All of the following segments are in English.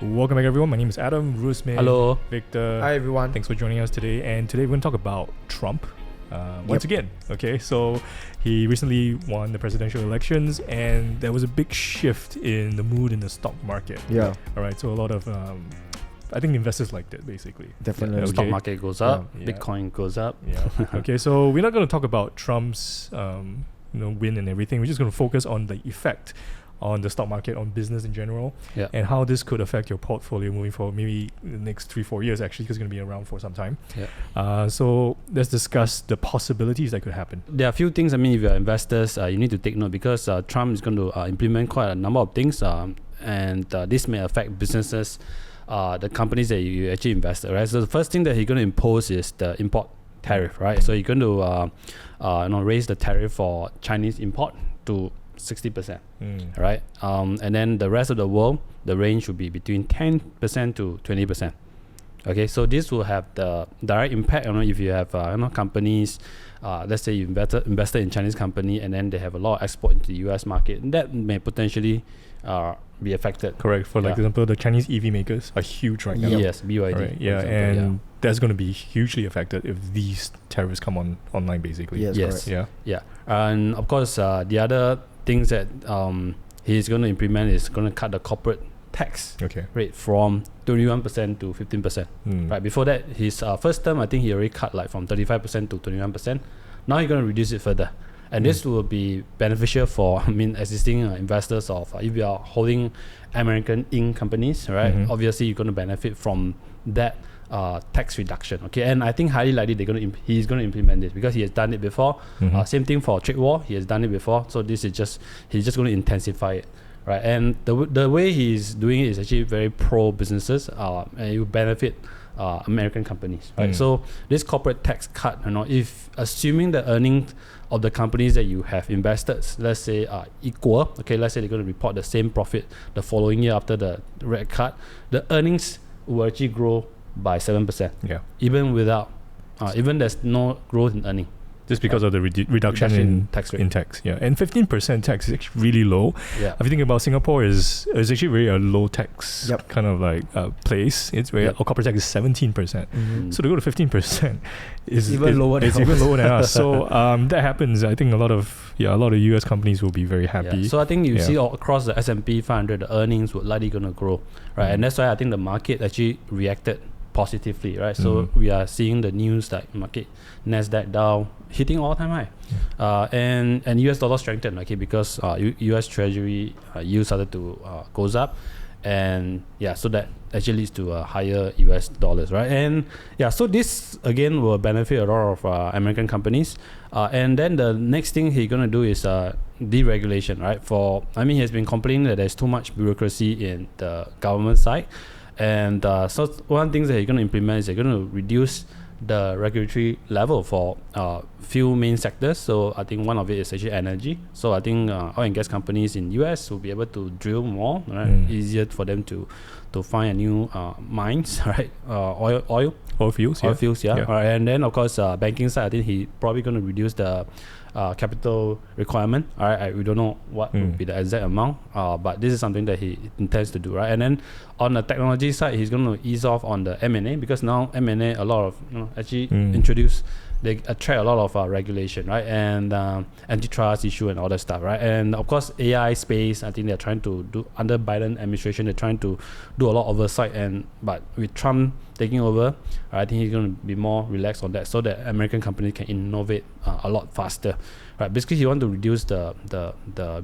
Welcome back, everyone. My name is Adam, Rusmin, Hello. Victor. Hi, everyone. Thanks for joining us today. And today we're going to talk about Trump once again. Okay, so he recently won the presidential elections, and there was a big shift in the mood in the stock market. Yeah. All right, so a lot of I think investors liked it, basically. Definitely. The stock market goes up, Yeah. Bitcoin goes up. Yeah. Okay, so we're not going to talk about Trump's win and everything. We're just going to focus on the effect on the stock market, on business in general, and how this could affect your portfolio moving forward, maybe in the next 3-4 years, actually, because it's going to be around for some time. So let's discuss the possibilities that could happen. There are a few things, if you're investors, you need to take note, because Trump is going to implement quite a number of things, and this may affect businesses, the companies that you actually invest in, right? So the first thing that he's going to impose is the import tariff, right? So he's going to raise the tariff for Chinese import to 60%, right? And then the rest of the world, the range should be between 10% to 20%. Okay, so this will have the direct impact. If you have companies, let's say you invested in Chinese company, and then they have a lot of export into the U.S. market, that may potentially be affected. Correct. For example, the Chinese EV makers are huge right now. Yes, BYD. Right. Yeah, example, and that's going to be hugely affected if these tariffs come online, basically. Yes. Yeah. And of course, the other things that he's going to implement is going to cut the corporate tax rate from 21% to 15%. Right. Before that, his first term, I think he already cut from 35% to 21%. Now he's going to reduce it further. And this will be beneficial for existing investors of if you are holding American Inc. companies, right? Obviously, you're going to benefit from that tax reduction. Okay, and I think highly likely he's going to implement this because he has done it before. Same thing for trade war, he has done it before. So this is he's just going to intensify it, right? And the way he's doing it is actually very pro businesses, and it will benefit American companies, right? So this corporate tax cut, if assuming the earnings of the companies that you have invested, let's say equal, okay, let's say they're going to report the same profit the following year after the rate cut, the earnings will actually grow by 7%. Yeah. Even there's no growth in earning. Just because of the reduction in tax rate. And 15% tax is actually really low. Yeah. If you think about Singapore, is actually very a low tax kind of place. It's where our corporate tax is 17%. So to go to 15% is even lower than us. So that happens. I think a lot of US companies will be very happy. Yeah. So I think you see all across the S&P 500, the earnings would likely going to grow, right? And that's why I think the market actually reacted positively, right? So we are seeing the news like market Nasdaq Dow hitting all-time high, and US dollar strengthened, okay, because US Treasury yield started to goes up, and so that actually leads to higher US dollars, right? And so this again will benefit a lot of American companies, and then the next thing he's gonna do is deregulation, right? He has been complaining that there's too much bureaucracy in the government side. And so one of the things that you're going to implement is you're going to reduce the regulatory level for few main sectors. So I think one of it is actually energy. So I think oil and gas companies in US will be able to drill more, right? Easier for them to find a new mines, right? Oil fields, yeah. Right. And then of course banking side, I think he probably going to reduce the capital requirement. All right, we don't know what will be the exact amount, but this is something that he intends to do, right? And then on the technology side, he's going to ease off on the M&A, because now M&A a lot of actually they attract a lot of regulation, right? And antitrust issue and all that stuff, right? And of course AI space, I think they're trying to do under Biden administration, they're trying to do a lot of oversight, but with Trump taking over, I think he's going to be more relaxed on that, so that American companies can innovate a lot faster, right? Basically, he wants to reduce the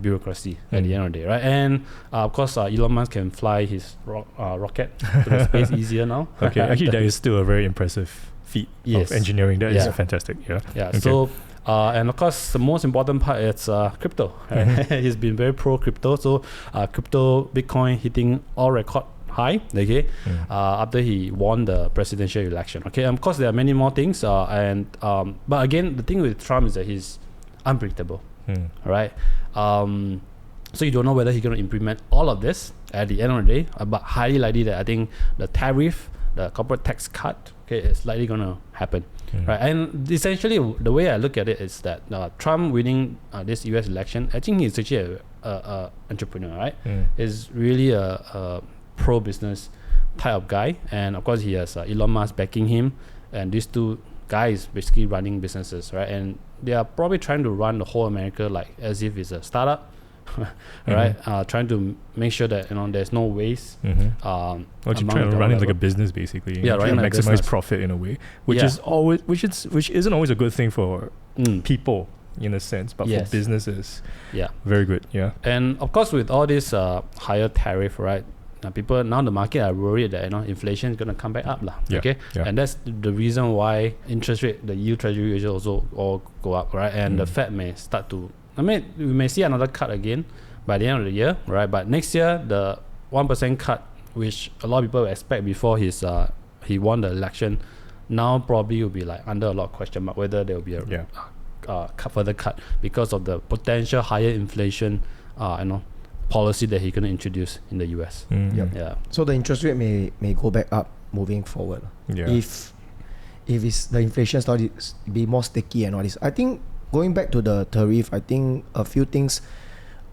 bureaucracy at the end of the day, right? And of course, Elon Musk can fly his rocket to the space easier now. Okay, actually, that is still a very impressive feat of engineering. That is fantastic. Okay. So and of course the most important part is crypto, right? He's been very pro crypto, so crypto Bitcoin hitting all record high, okay, after he won the presidential election, okay. Of course there are many more things, but again the thing with Trump is that he's unpredictable, right? So you don't know whether he's going to implement all of this at the end of the day, but highly likely that I think the tariff, the corporate tax cut, okay, it's likely going to happen, right? And essentially, the way I look at it is that Trump winning this U.S. election, I think he's actually a entrepreneur, right? Is really a pro-business type of guy, and of course he has Elon Musk backing him, and these two guys basically running businesses, right? And they are probably trying to run the whole America like as if it's a startup, right? Trying to make sure that there's no waste. You're trying to run it like a business basically. Yeah, right. Maximize Business. profit in a way, which isn't always a good thing for people in a sense, but for businesses, very good. Yeah. And of course, with all this higher tariff, right? People now the market are worried that inflation is going to come back up, and that's the reason why interest rate, the yield treasury usually also all go up, right? And the Fed may start to, we may see another cut again by the end of the year, right? But next year the 1% cut, which a lot of people expect before he won the election, now probably will be like under a lot of question mark whether there will be a further cut because of the potential higher inflation, policy that he's going to introduce in the US. So the interest rate may go back up moving forward. If the inflation starts to be more sticky and all this. I think going back to the tariff, I think a few things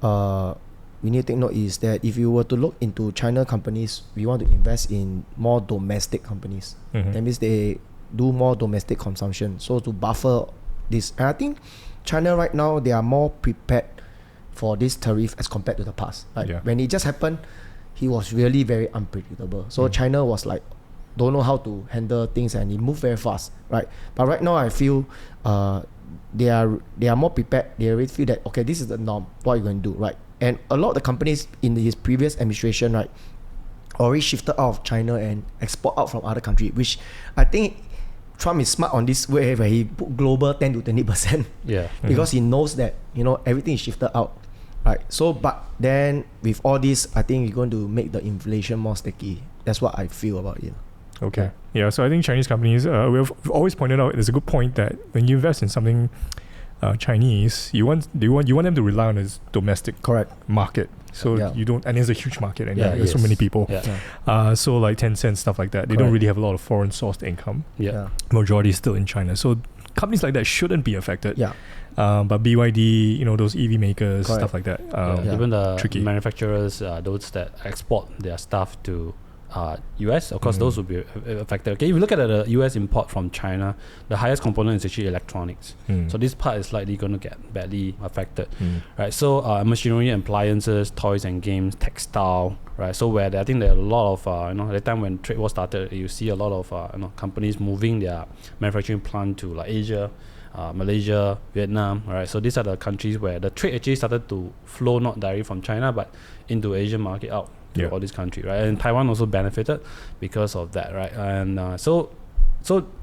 we need to take note is that if you were to look into China companies, we want to invest in more domestic companies. That means they do more domestic consumption. So to buffer this, and I think China right now, they are more prepared for this tariff as compared to the past. When it just happened, he was really very unpredictable. So China was like, don't know how to handle things, and it moved very fast, right? But right now, I feel they are more prepared. They already feel that, okay, this is the norm. What are you going to do, right? And a lot of the companies in his previous administration, right, already shifted out of China and export out from other countries, which I think Trump is smart on this way where he put global 10 to 20%. Because he knows that everything is shifted out. Right. So, but then with all this, I think we're going to make the inflation more sticky. That's what I feel about it. Okay. Yeah. So I think Chinese companies, we've always pointed out, it's a good point that when you invest in something Chinese, you want them to rely on its domestic market. So you don't, and it's a huge market, and there's so many people. So like Tencent, stuff like that, they don't really have a lot of foreign sourced income. Majority is still in China. So companies like that shouldn't be affected. But BYD, those EV makers, stuff like that. Even the manufacturers, those that export their stuff to US, of course, those will be affected. Okay, if you look at the US import from China, the highest component is actually electronics. So this part is likely going to get badly affected, right? So machinery, appliances, toys and games, textile, right? So where I think there are a lot of, at the time when trade war started, you see a lot of companies moving their manufacturing plant to like Asia, Malaysia, Vietnam, right? So these are the countries where the trade actually started to flow not directly from China but into Asian market out to all these countries, right? And Taiwan also benefited because of that, right? And so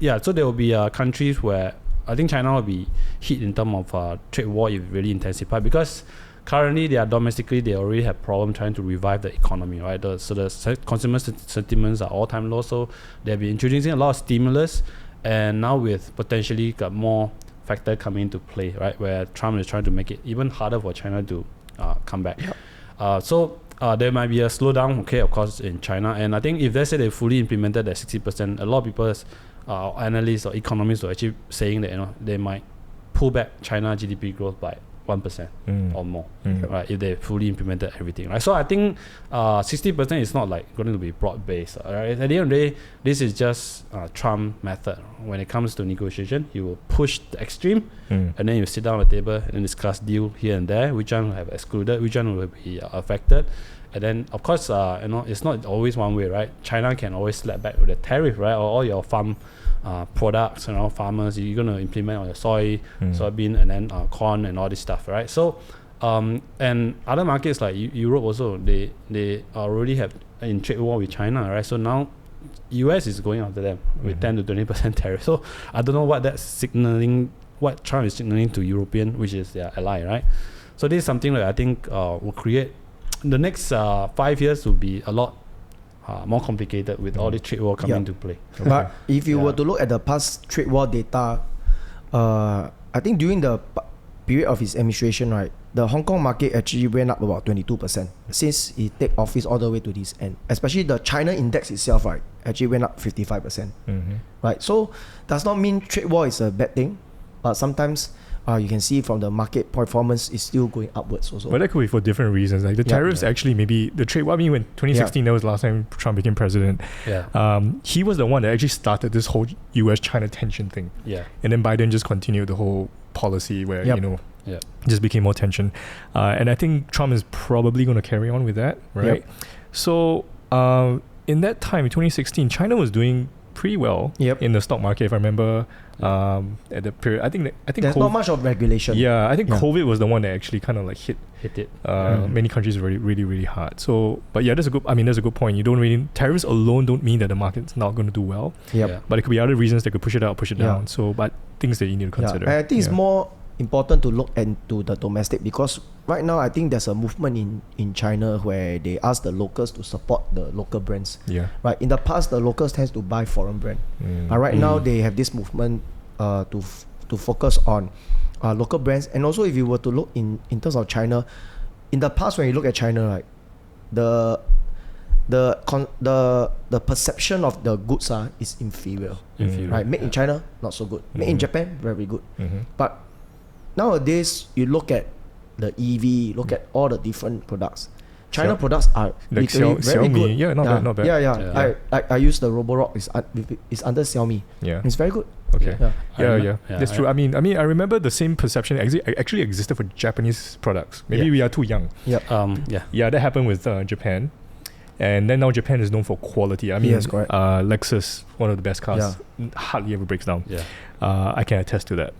there will be countries where I think China will be hit in terms of trade war if it really intensify, because currently they already have problem trying to revive the economy, right? So the consumer sentiments are all-time low, so they'll be introducing a lot of stimulus, and now with potentially got more factor coming into play, right, where Trump is trying to make it even harder for China to come back. So there might be a slowdown, okay, of course, in China. And I think if they say they fully implemented that 60%, a lot of people, analysts or economists are actually saying that they might pull back China GDP growth by 1% or more, right, if they fully implemented everything, right? So I think 60% is not like going to be broad-based, right? At the end of the day, this is just Trump method. When it comes to negotiation, he will push the extreme, and then you sit down at the table and discuss deal here and there, which one will have excluded, which one will be affected. And then, of course, it's not always one way, right? China can always slap back with a tariff, right? Or all your farm products, farmers, you're going to implement on your soybean, and then corn and all this stuff, right? So, and other markets like Europe also, they already have in trade war with China, right? So now, US is going after them with 10 to 20% tariff. So I don't know what that's signaling, what Trump is signaling to European, which is their ally, right? So this is something that I think will create, the next 5 years will be a lot more complicated with all the trade war coming into play. But if you were to look at the past trade war data, I think during the period of his administration, right, the Hong Kong market actually went up about 22% since he take office all the way to this end. Especially the China index itself, right, actually went up 55%. Right, so does not mean trade war is a bad thing, but sometimes you can see from the market performance is still going upwards also. But that could be for different reasons. Like the tariffs actually maybe the trade. Well, I mean, when 2016 that was the last time Trump became president. He was the one that actually started this whole U.S. China tension thing. And then Biden just continued the whole policy where just became more tension. And I think Trump is probably going to carry on with that, right? So in that time, in 2016, China was doing pretty well in the stock market, if I remember. At the period, I think there's not much of regulation. I think COVID was the one that actually kind of like hit it. Many countries really hard. So, but that's a good point. You don't really, tariffs alone don't mean that the market's not going to do well. But it could be other reasons that could push it up, push it down. So, but things that you need to consider. And I think it's more important to look into the domestic, because right now I think there's a movement in China where they ask the locals to support the local brands. Right. In the past, the locals tends to buy foreign brand. But right now they have this movement to focus on local brands. And also, if you were to look in terms of China, in the past when you look at China, right, the perception of the goods is inferior. Right. Made in China, not so good. Made in Japan, very good. But nowadays, you look at the EV, look at all the different products. China products are like literally very Xiaomi, good. not bad. I use the Roborock. It's under Xiaomi. It's very good. That's true. I mean, I remember the same perception actually existed for Japanese products. Maybe we are too young. That happened with Japan. And then now Japan is known for quality. I mean, Lexus, one of the best cars, hardly ever breaks down. I can attest to that.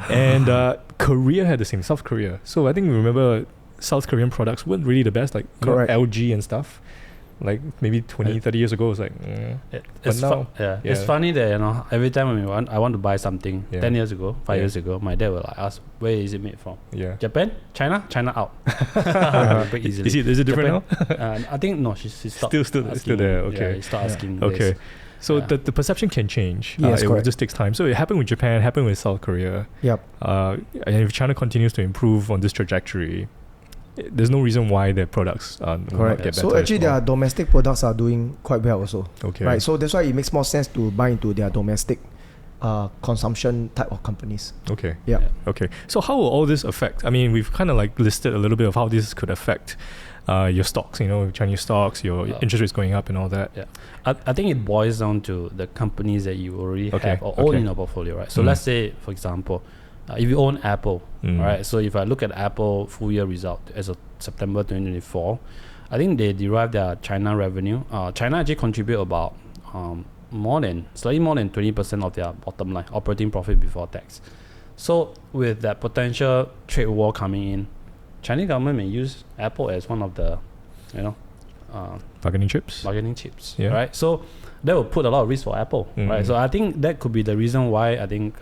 And Korea had the same, South Korea. So I think remember South Korean products weren't really the best, like LG and stuff. Like maybe 20, 30 years ago, it was like, it's funny that, every time I want to buy something, 10 years ago, 5 years ago, my dad will ask, where is it made from? Japan? China out. Very easily. Is it different Japan, now? I think, no, she stopped. Still there, okay. He stopped asking. Okay. So the perception can change. It just takes time. So it happened with Japan, happened with South Korea. And if China continues to improve on this trajectory, there's no reason why their products will not get better. So actually their domestic products are doing quite well also. Right. So that's why it makes more sense to buy into their domestic consumption type of companies. Okay. So how will all this affect? I mean, we've kind of like listed a little bit of how this could affect your stocks, Chinese stocks, your interest rates going up and all that. I think it boils down to the companies that you already have or own in your portfolio, right? So let's say, for example, if you own Apple, right? So if I look at Apple full year result as of September 2024, I think they derive their China revenue. China actually contribute about slightly more than 20% of their bottom line, operating profit before tax. So with that potential trade war coming in, Chinese government may use Apple as one of the, bargaining chips, right? So that will put a lot of risk for Apple, right? So I think that could be the reason why I think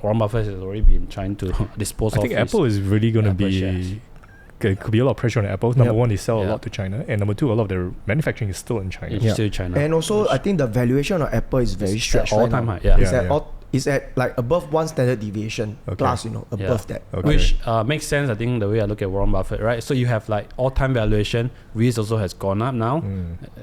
Warren Buffett has already been trying to dispose of. I think Apple is really going to be. It could be a lot of pressure on Apple. Number one, they sell a lot to China, and number two, a lot of their manufacturing is still in China. It's still China. And also, I think the valuation of Apple is very stretched. All-time high. It's at like above one standard deviation plus, above that. Which makes sense, I think, the way I look at Warren Buffett, right? So you have like all-time valuation. REITs also has gone up now.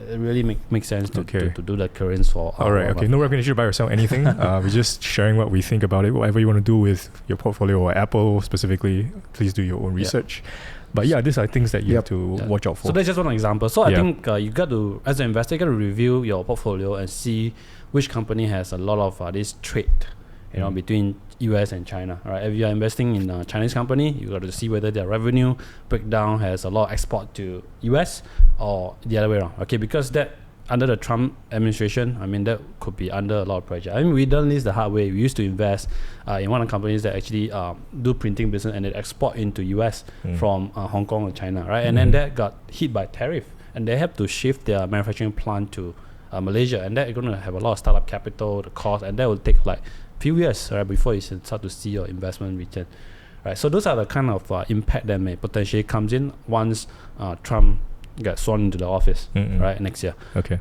It really makes sense to do the currents for Alright, okay. No recognition to buy or sell anything. We're just sharing what we think about it. Whatever you want to do with your portfolio or Apple specifically, please do your own research. But these are things that you have to watch out for. So that's just one example. So I think you got to, as an investor, you got to review your portfolio and see which company has a lot of this trade, between US and China. Right? If you are investing in a Chinese company, you got to see whether their revenue breakdown has a lot of export to US or the other way around. Okay, because that under the Trump administration, I mean, that could be under a lot of pressure. I mean, we done this the hard way. We used to invest in one of the companies that actually do printing business and they export into US from Hong Kong or China, right? And then that got hit by tariff, and they have to shift their manufacturing plant to Malaysia, and that is going to have a lot of startup capital, the cost, and that will take like few years, right, before you start to see your investment return, right? So those are the kind of impact that may potentially comes in once Trump gets sworn into the office, right, next year. Okay.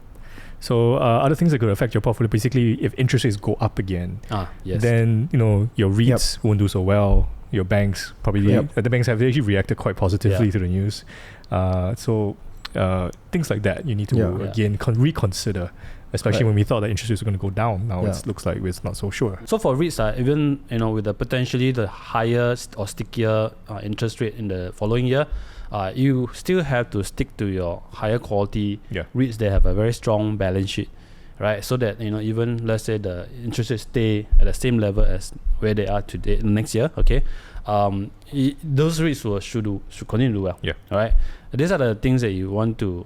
So other things that could affect your portfolio, basically, if interest rates go up again, then your REITs won't do so well. Your banks probably the banks have actually reacted quite positively to the news. So things like that you need to again reconsider especially when we thought that interest rates were going to go down. Now it looks like it's not so sure. So for REITs, even with the potentially the higher or stickier interest rate in the following year, you still have to stick to your higher quality REITs that have a very strong balance sheet, right? So that even let's say the interest rates stay at the same level as where they are today next year, okay, those REITs should continue to do well. All right, these are the things that you want to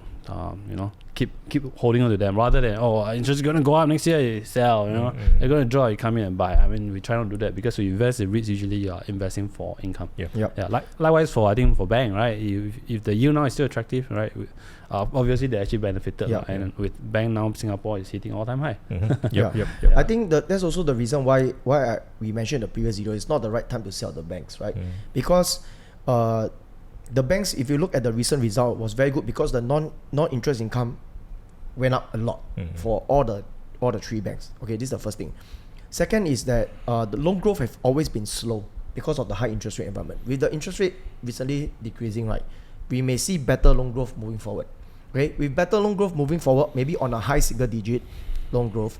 keep holding on to them, rather than interest is going to go up next year, you sell, they're going to draw, you come in and buy. I mean, we try not to do that, because we invest in REITs, usually you are investing for income. Likewise for bank, right? If the yield now is still attractive, right, obviously they actually benefited, and with bank now, Singapore is hitting all-time high. I think that's also the reason why we mentioned the previous video, it's not the right time to sell the banks, right? Because the banks, if you look at the recent result, was very good because the non-interest income went up a lot for all the three banks. Okay, this is the first thing. Second is that the loan growth have always been slow because of the high interest rate environment. With the interest rate recently decreasing, right, we may see better loan growth moving forward. Okay, with better loan growth moving forward, maybe on a high single-digit loan growth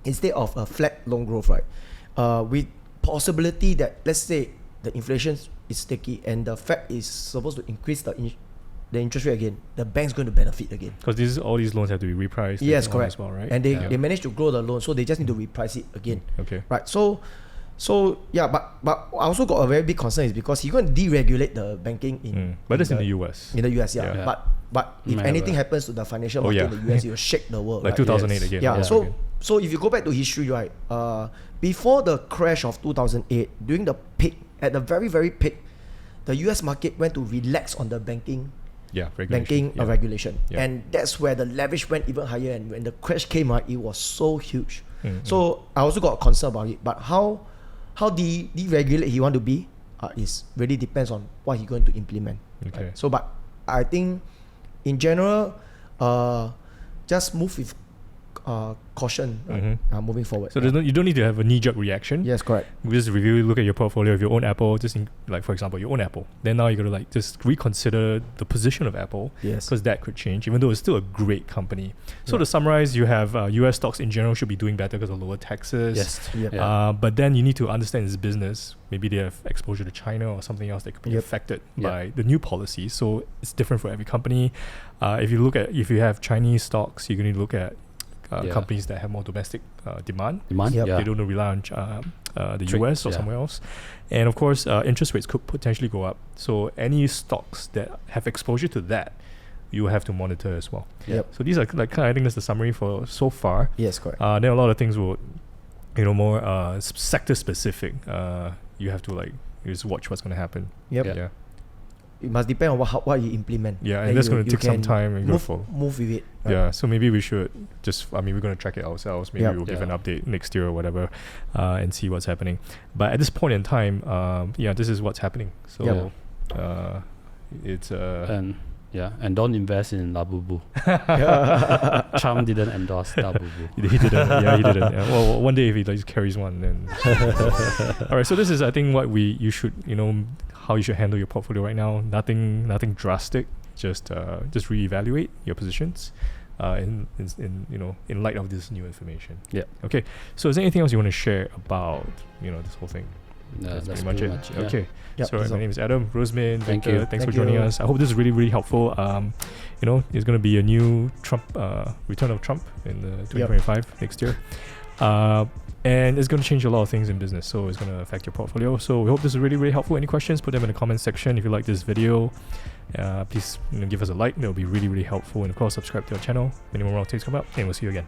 instead of a flat loan growth, right? With possibility that, let's say, the inflation is sticky and the Fed is supposed to increase the interest rate again, the bank's going to benefit again. Because all these loans have to be repriced. Yes, correct. As well, right? And they managed to grow the loan, so they just need to reprice it again. Okay. Right. So yeah, but I also got a very big concern is because he's going to deregulate the banking in. But it's in the US. In the US, yeah. But if anything happens to the financial market in the US, it will shake the world. Like 2008 again. Yeah. So if you go back to history, right, before the crash of 2008, during the peak, at the very, very peak, the US market went to relax on the banking regulation. And that's where the leverage went even higher. And when the crash came out, it was so huge. So I also got a concern about it. But how deregulate he want to be is really depends on what he's going to implement. Okay. Right? So, but I think in general, just move with caution moving forward. So you don't need to have a knee-jerk reaction. Yes, correct. Just review, look at your portfolio. If you own Apple, for example, you own Apple, then now you got to just reconsider the position of Apple, because that could change, even though it's still a great company. So to summarize, you have U.S. stocks in general should be doing better because of lower taxes. Yes. But then you need to understand its business. Maybe they have exposure to China or something else that could be affected by the new policy. So it's different for every company. If you have Chinese stocks, you're going to look at companies that have more domestic demand. They don't rely on the US or somewhere else. And of course, interest rates could potentially go up. So any stocks that have exposure to that, you have to monitor as well. So these are I think that's the summary for so far. Yes, correct. Then a lot of things will, more sector specific. You have to you just watch what's going to happen. It must depend on what you implement. And that's going to take some time and move with it. Right? So maybe we should we're going to track it ourselves. Maybe we'll give an update next year or whatever, and see what's happening. But at this point in time, this is what's happening. So it's and don't invest in Labubu. Trump didn't endorse Labubu. He didn't. He didn't. Well, one day if he carries one, then. All right. So this is, I think, what you should, how you should handle your portfolio right now. Nothing drastic. Just reevaluate your positions, in light of this new information. Okay. So is there anything else you want to share about this whole thing? That's pretty much it. Okay. So my name is Adam, Roseman, Victor. Thanks for joining us. I hope this is really, really helpful. There's going to be a new Trump return of Trump in the 2025 next year. And it's going to change a lot of things in business, so it's going to affect your portfolio. So we hope this is really, really helpful. Any questions, put them in the comments section. If you like this video, please give us a like. That will be really, really helpful. And of course, subscribe to our channel. Any more wrong things come up, and we'll see you again.